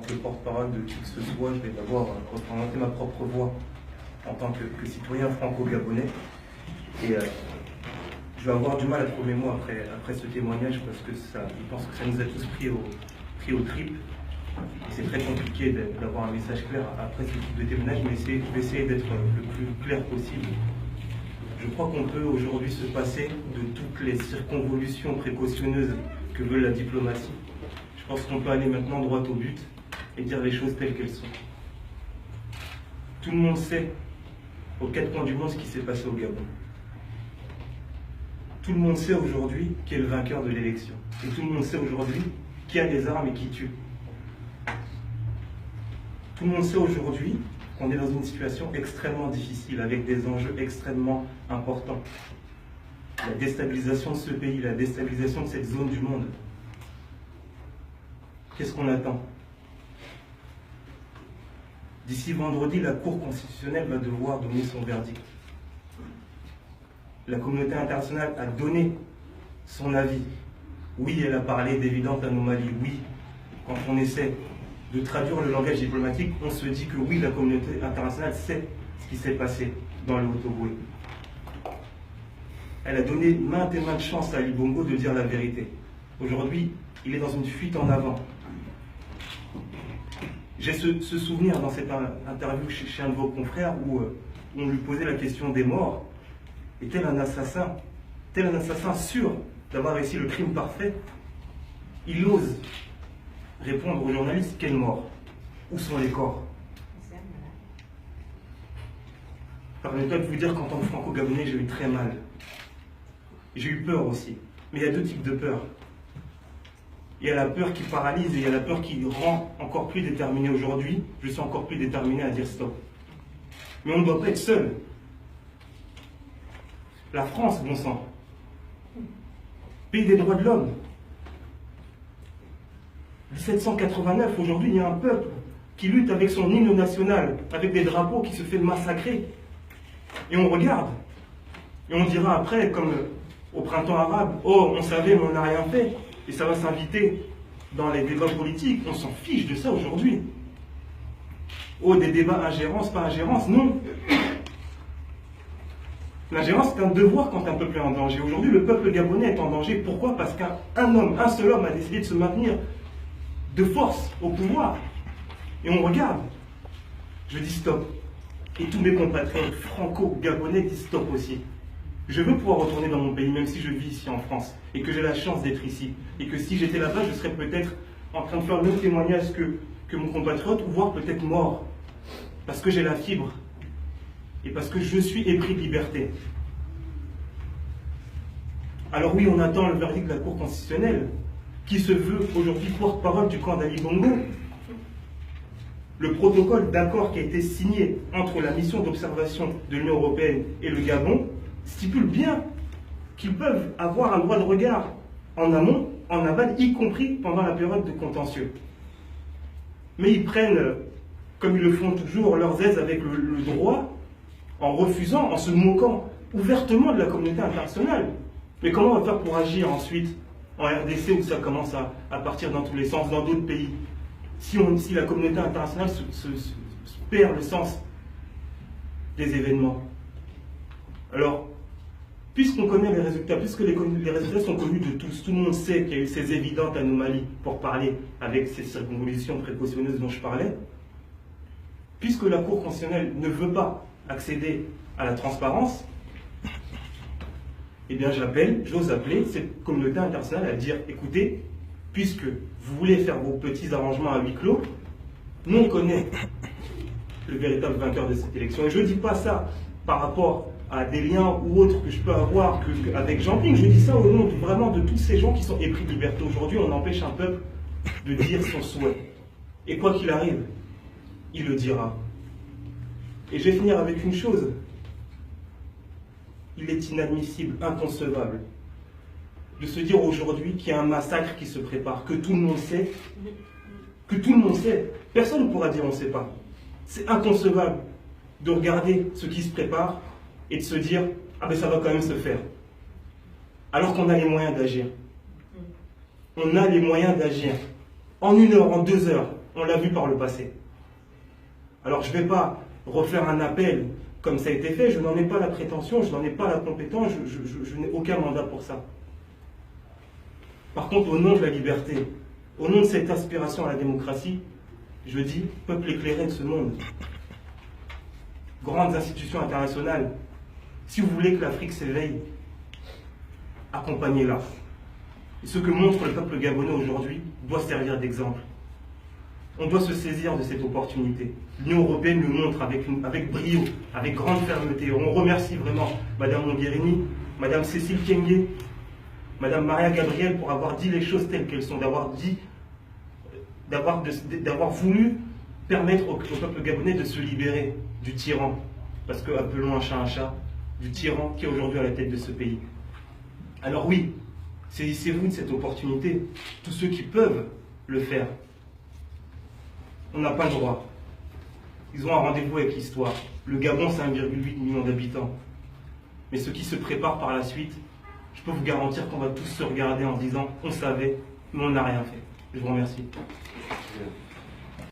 que porte-parole de qui que ce soit, je vais d'abord représenter ma propre voix en tant que citoyen franco-gabonais. Et je vais avoir du mal à trouver mes mots après ce témoignage parce que je pense que ça nous a tous pris aux tripes. C'est très compliqué d'avoir un message clair après ce type de témoignage, mais je vais essayer d'être le plus clair possible. Je crois qu'on peut aujourd'hui se passer de toutes les circonvolutions précautionneuses que veut la diplomatie. Je pense qu'on peut aller maintenant droit au but et dire les choses telles qu'elles sont. Tout le monde sait, aux quatre coins du monde, ce qui s'est passé au Gabon. Tout le monde sait aujourd'hui qui est le vainqueur de l'élection. Et tout le monde sait aujourd'hui qui a des armes et qui tue. Tout le monde sait aujourd'hui qu'on est dans une situation extrêmement difficile, avec des enjeux extrêmement importants. La déstabilisation de ce pays, la déstabilisation de cette zone du monde. Qu'est-ce qu'on attend? D'ici vendredi, la Cour constitutionnelle va devoir donner son verdict. La communauté internationale a donné son avis. Oui, elle a parlé d'évidentes anomalies. Oui, quand on essaie de traduire le langage diplomatique, on se dit que oui, la communauté internationale sait ce qui s'est passé dans le Haut-Ogooué. Elle a donné maintes et maintes chances à Ali Bongo de dire la vérité. Aujourd'hui, il est dans une fuite en avant. J'ai ce souvenir dans cette interview chez un de vos confrères où on lui posait la question des morts. Et tel un assassin sûr d'avoir réussi le crime parfait, il ose répondre aux journalistes: quelle mort? Où sont les corps? Permettez-moi de vous dire qu'en tant que franco-gabonais, j'ai eu très mal. J'ai eu peur aussi. Mais il y a deux types de peur. Il y a la peur qui paralyse et il y a la peur qui rend encore plus déterminé. Aujourd'hui, je suis encore plus déterminé à dire stop. Mais on ne doit pas être seul. La France, bon sang. Pays des droits de l'homme. 1789, aujourd'hui, il y a un peuple qui lutte avec son hymne national, avec des drapeaux qui se fait massacrer. Et on regarde. Et on dira après, comme au printemps arabe, oh, on savait, mais on n'a rien fait. Et ça va s'inviter dans les débats politiques. On s'en fiche de ça aujourd'hui. Oh, des débats ingérence, pas ingérence, non. L'ingérence, c'est un devoir quand un peuple est en danger. Aujourd'hui, le peuple gabonais est en danger. Pourquoi? Parce un seul homme a décidé de se maintenir de force au pouvoir. Et on regarde. Je dis stop. Et tous mes compatriotes franco-gabonais disent stop aussi. Je veux pouvoir retourner dans mon pays, même si je vis ici en France, et que j'ai la chance d'être ici. Et que si j'étais là-bas, je serais peut-être en train de faire le même témoignage que mon compatriote, ou voire peut-être mort. Parce que j'ai la fibre. Et parce que je suis épris de liberté. Alors oui, on attend le verdict de la Cour constitutionnelle, qui se veut aujourd'hui porte-parole du camp d'Ali Bongo. Le protocole d'accord qui a été signé entre la mission d'observation de l'Union européenne et le Gabon stipule bien qu'ils peuvent avoir un droit de regard en amont, en aval, y compris pendant la période de contentieux. Mais ils prennent, comme ils le font toujours, leurs aises avec le droit, en refusant, en se moquant ouvertement de la communauté internationale. Mais comment on va faire pour agir ensuite en RDC, où ça commence à partir dans tous les sens, dans d'autres pays, si la communauté internationale se perd le sens des événements? Alors, puisqu'on connaît les résultats, puisque les résultats sont connus de tous, tout le monde sait qu'il y a eu ces évidentes anomalies, pour parler avec ces circonvolutions précautionneuses dont je parlais, puisque la Cour constitutionnelle ne veut pas accéder à la transparence, eh bien j'ose appeler cette communauté internationale à dire: écoutez, puisque vous voulez faire vos petits arrangements à huis clos, nous on connaît le véritable vainqueur de cette élection. Et je ne dis pas ça par rapport à des liens ou autres que je peux avoir avec Jean-Ping. Je dis ça au nom vraiment de tous ces gens qui sont épris de liberté. Aujourd'hui, on empêche un peuple de dire son souhait. Et quoi qu'il arrive, il le dira. Et je vais finir avec une chose. Il est inadmissible, inconcevable, de se dire aujourd'hui qu'il y a un massacre qui se prépare, que tout le monde sait, Personne ne pourra dire on ne sait pas. C'est inconcevable de regarder ce qui se prépare et de se dire ah ben ça va quand même se faire. Alors qu'on a les moyens d'agir. On a les moyens d'agir. En 1 heure, en 2 heures, On l'a vu par le passé. Alors je ne vais pas refaire un appel comme ça a été fait, je n'en ai pas la prétention, je n'en ai pas la compétence, je n'ai aucun mandat pour ça. Par contre, au nom de la liberté, au nom de cette aspiration à la démocratie, je dis, peuple éclairé de ce monde, grandes institutions internationales, si vous voulez que l'Afrique s'éveille, accompagnez-la. Et ce que montre le peuple gabonais aujourd'hui doit servir d'exemple. On doit se saisir de cette opportunité. L'Union européenne le montre avec brio, avec grande fermeté. On remercie vraiment Mme Mogherini, Mme Cécile Kyenge, Mme Maria Gabriel pour avoir dit les choses telles qu'elles sont, d'avoir voulu permettre au peuple gabonais de se libérer du tyran. Parce que, appelons un chat, du tyran qui est aujourd'hui à la tête de ce pays. Alors oui, saisissez-vous de cette opportunité, tous ceux qui peuvent le faire. On n'a pas le droit. Ils ont un rendez-vous avec l'histoire. Le Gabon, c'est 1,8 million d'habitants. Mais ce qui se prépare par la suite, je peux vous garantir qu'on va tous se regarder en se disant « on savait, mais on n'a rien fait ». Je vous remercie.